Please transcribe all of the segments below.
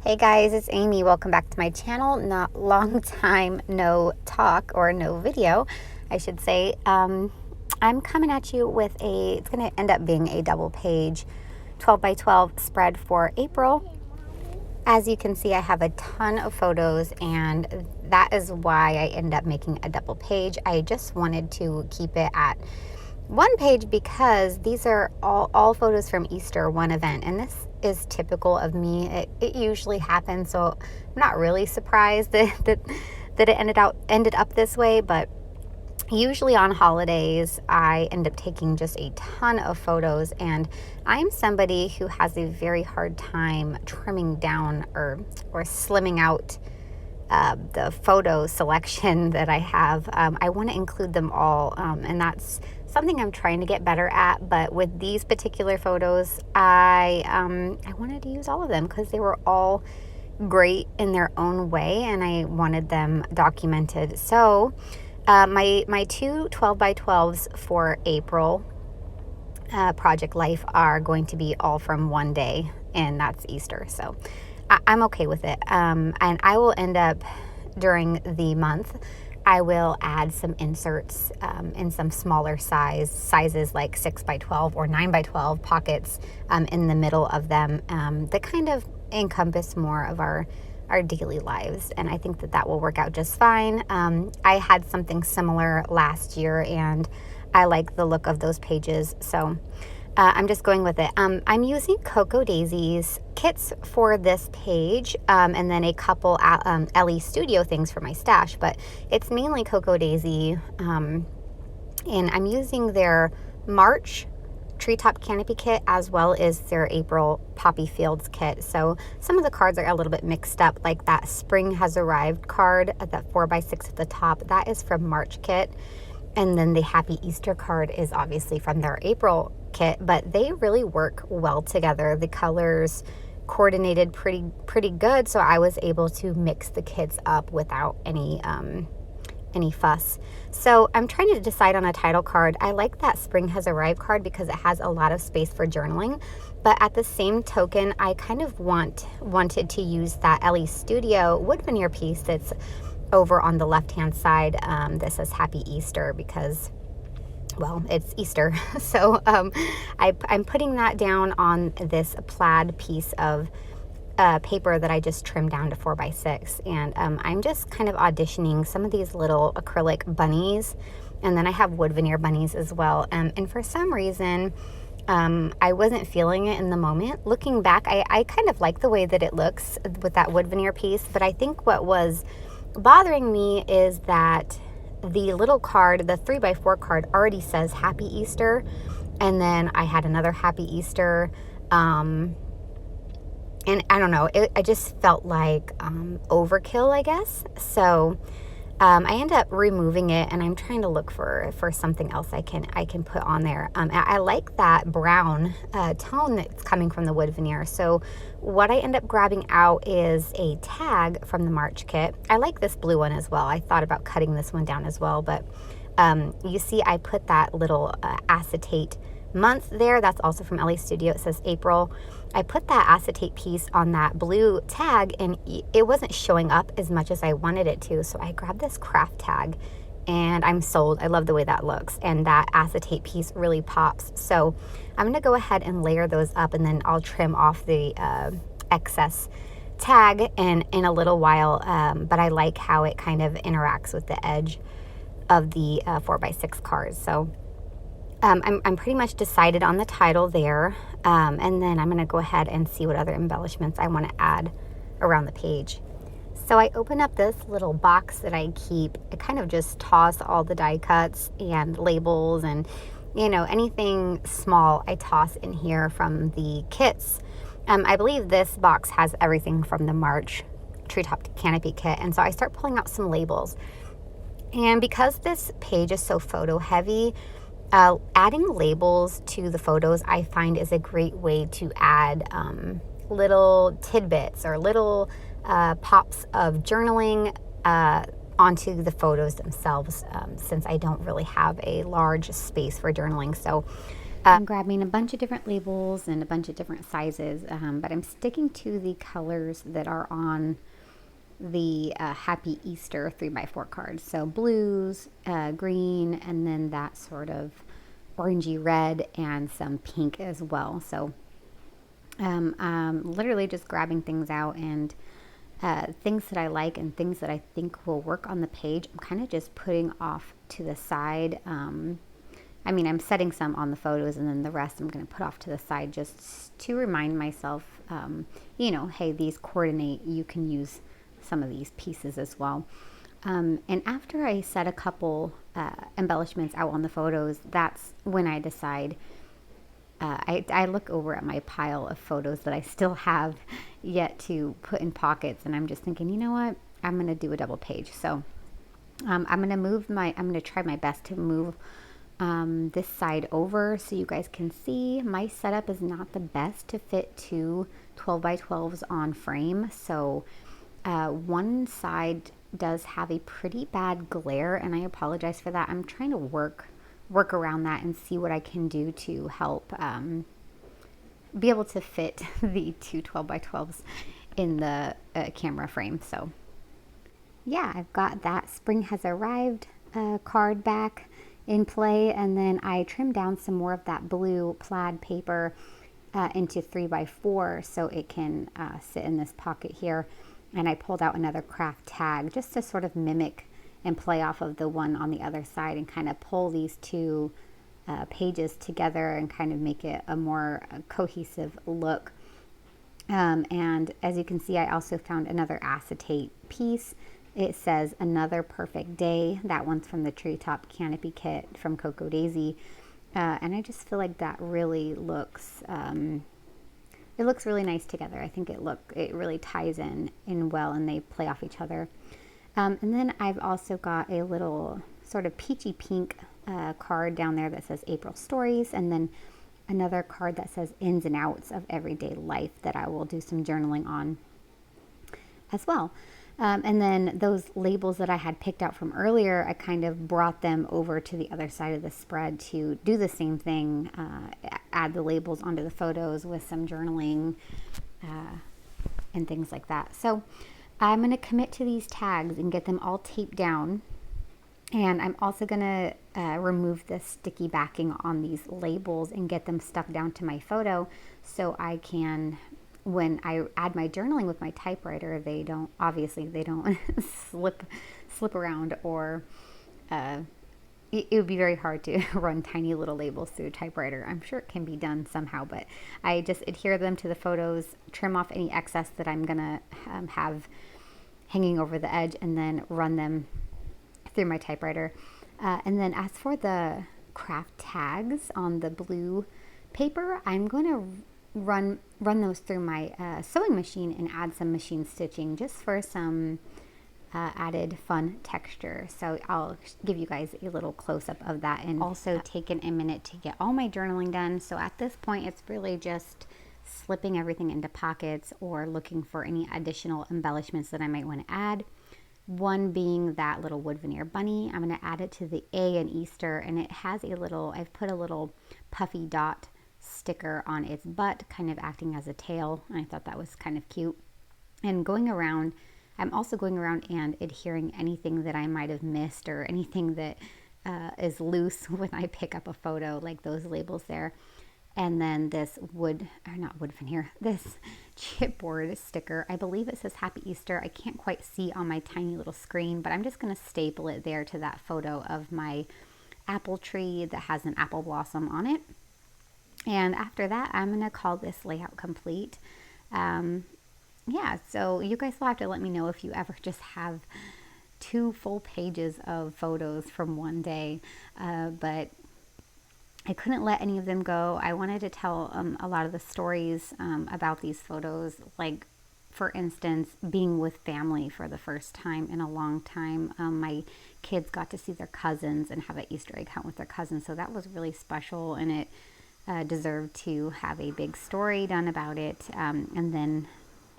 Hey guys, it's Amy. Welcome back to my channel. Not long time no talk or no video, I should say. I'm coming at you with it's going to end up being a double page 12 by 12 spread for April. As you can see, I have a ton of photos, and that is why I end up making a double page. I just wanted to keep it at one page because these are all photos from Easter, one event, and this is typical of me. It usually happens, so I'm not really surprised that it ended up this way. But usually on holidays, I end up taking just a ton of photos, and I'm somebody who has a very hard time trimming down or slimming out the photo selection that I have. I want to include them all, and that's something I'm trying to get better at. But with these particular photos, I wanted to use all of them because they were all great in their own way, and I wanted them documented. So my two 12 by 12s for April Project Life are going to be all from one day, and that's Easter. So I'm okay with it. And I will end up, during the month, I will add some inserts in some smaller sizes like 6 by 12 or 9 by 12 pockets in the middle of them that kind of encompass more of our daily lives. And I think that will work out just fine. I had something similar last year, and I like the look of those pages. So I'm just going with it. I'm using Cocoa Daisy's kits for this page, and then a couple Elle Studio things for my stash, but it's mainly Cocoa Daisy, and I'm using their March Treetop Canopy kit as well as their April Poppy Fields kit. So some of the cards are a little bit mixed up, like that Spring Has Arrived card at that 4x6 at the top. That is from March kit. And then the Happy Easter card is obviously from their April kit, but they really work well together. The colors coordinated pretty good, so I was able to mix the kits up without any fuss. So I'm trying to decide on a title card. I like that Spring Has Arrived card because it has a lot of space for journaling, but at the same token, I kind of wanted to use that Elle Studio wood veneer piece that's over on the left-hand side that says Happy Easter because, well, it's Easter. So I'm putting that down on this plaid piece of paper that I just trimmed down to 4x6. And I'm just kind of auditioning some of these little acrylic bunnies. And then I have wood veneer bunnies as well. And for some reason, I wasn't feeling it in the moment. Looking back, I kind of like the way that it looks with that wood veneer piece. But I think what was bothering me is that the little card, the 3x4 card, already says Happy Easter, and then I had another Happy Easter, and I don't know, I just felt like overkill, I guess. So I end up removing it, and I'm trying to look for something else I can put on there. I like that brown tone that's coming from the wood veneer. So what I end up grabbing out is a tag from the March kit. I like this blue one as well. I thought about cutting this one down as well, but you see I put that little acetate month there. That's also from Elle Studio. It says April. I put that acetate piece on that blue tag, and it wasn't showing up as much as I wanted it to. So I grabbed this craft tag, and I'm sold. I love the way that looks, and that acetate piece really pops. So I'm going to go ahead and layer those up, and then I'll trim off the excess tag in a little while. But I like how it kind of interacts with the edge of the 4x6 cards. So I'm pretty much decided on the title there, and then I'm going to go ahead and see what other embellishments I want to add around the page. So I open up this little box that I keep. I kind of just toss all the die cuts and labels and, anything small I toss in here from the kits. I believe this box has everything from the March Treetop Canopy kit, and so I start pulling out some labels. And because this page is so photo heavy, adding labels to the photos I find is a great way to add little tidbits or little pops of journaling onto the photos themselves, since I don't really have a large space for journaling. So I'm grabbing a bunch of different labels and a bunch of different sizes, but I'm sticking to the colors that are on the Happy Easter 3x4 cards. So blues, green, and then that sort of orangey red and some pink as well. So literally just grabbing things out and things that I like and things that I think will work on the page. I'm kind of just putting off to the side. I mean, I'm setting some on the photos, and then the rest I'm going to put off to the side just to remind myself, you know, hey, these coordinate. You can use some of these pieces as well. And after I set a couple embellishments out on the photos, that's when I decide. I look over at my pile of photos that I still have yet to put in pockets, and I'm just thinking, you know what? I'm going to do a double page. So I'm going to try my best to move this side over so you guys can see. My setup is not the best to fit two 12x12s on frame, so one side does have a pretty bad glare, and I apologize for that. I'm trying to work around that and see what I can do to help be able to fit the two 12x12s in the camera frame. So yeah, I've got that Spring Has Arrived card back in play, and then I trimmed down some more of that blue plaid paper into 3x4 so it can sit in this pocket here. And I pulled out another craft tag just to sort of mimic and play off of the one on the other side and kind of pull these two pages together and kind of make it a more cohesive look. And as you can see, I also found another acetate piece. It says Another Perfect Day. That one's from the Treetop Canopy Kit from Coco Daisy. And I just feel like that really looks, it looks really nice together. I think it really ties in well, and they play off each other. And then I've also got a little sort of peachy pink card down there that says April Stories, and then another card that says Ins and Outs of Everyday Life that I will do some journaling on as well. And then those labels that I had picked out from earlier, I kind of brought them over to the other side of the spread to do the same thing, add the labels onto the photos with some journaling and things like that. So I'm going to commit to these tags and get them all taped down. And I'm also going to remove the sticky backing on these labels and get them stuck down to my photo so I can, when I add my journaling with my typewriter, they don't slip around, or it would be very hard to run tiny little labels through a typewriter. I'm sure it can be done somehow, but I just adhere them to the photos, trim off any excess that I'm going to have hanging over the edge, and then run them through my typewriter. And then as for the craft tags on the blue paper, I'm going to run those through my sewing machine and add some machine stitching just for some added fun texture. So I'll give you guys a little close-up of that, and also taken a minute to get all my journaling done. So at this point, it's really just slipping everything into pockets or looking for any additional embellishments that I might want to add. One being that little wood veneer bunny. I'm going to add it to the A in Easter, and it has I've put a little puffy dot sticker on its butt, kind of acting as a tail. And I thought that was kind of cute. And I'm also going around and adhering anything that I might have missed, or anything that is loose when I pick up a photo, like those labels there. And then this this chipboard sticker. I believe it says Happy Easter. I can't quite see on my tiny little screen, but I'm just going to staple it there to that photo of my apple tree that has an apple blossom on it. And after that, I'm going to call this layout complete. Yeah, so you guys will have to let me know if you ever just have 2 full pages of photos from one day. But I couldn't let any of them go. I wanted to tell a lot of the stories about these photos, like, for instance, being with family for the first time in a long time. My kids got to see their cousins and have an Easter egg hunt with their cousins, so that was really special, and it deserved to have a big story done about it. And then,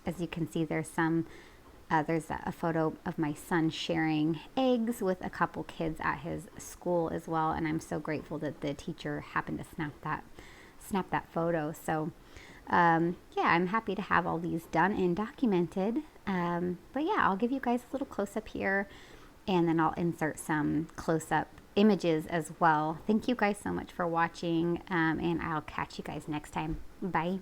as you can see, there's some There's a photo of my son sharing eggs with a couple kids at his school as well, and I'm so grateful that the teacher happened to snap that photo. So yeah, I'm happy to have all these done and documented. But yeah, I'll give you guys a little close-up here, and then I'll insert some close-up images as well. Thank you guys so much for watching, and I'll catch you guys next time. Bye.